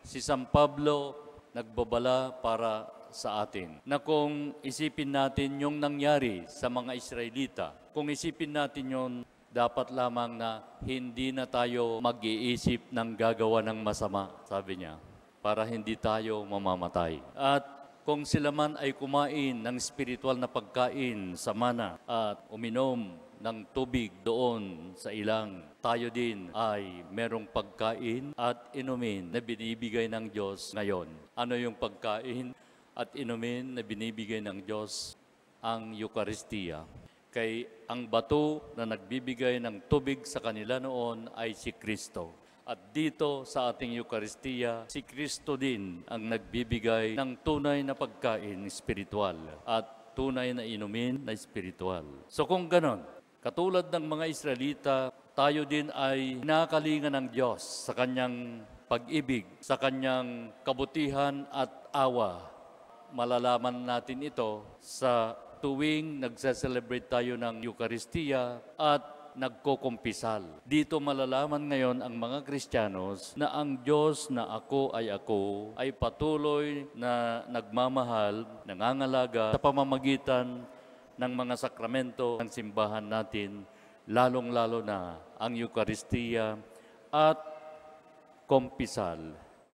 si San Pablo nagbabala para sa atin na kung isipin natin yung nangyari sa mga Israelita, kung isipin natin yon, dapat lamang na hindi na tayo mag-iisip ng gagawa ng masama, sabi niya, para hindi tayo mamamatay. At kung sila man ay kumain ng spiritual na pagkain sa mana at uminom ng tubig doon sa ilang, tayo din ay merong pagkain at inumin na binibigay ng Diyos ngayon. Ano yung pagkain at inumin na binibigay ng Diyos? Ang Eucharistia. Kay ang bato na nagbibigay ng tubig sa kanila noon ay si Kristo. At dito sa ating Eucharistia, si Kristo din ang nagbibigay ng tunay na pagkain espiritual at tunay na inumin na espiritual. So kung ganon, katulad ng mga Israelita, tayo din ay hinakalingan ng Diyos sa Kanyang pag-ibig, sa Kanyang kabutihan at awa. Malalaman natin ito sa tuwing nagse-celebrate tayo ng Eucharistia at nagkukumpisal. Dito malalaman ngayon ang mga Kristiyanos na ang Diyos na ako ay patuloy na nagmamahal, nangangalaga sa pamamagitan ng mga sakramento ng simbahan natin, lalong-lalo na ang Eucharistia at kumpisal.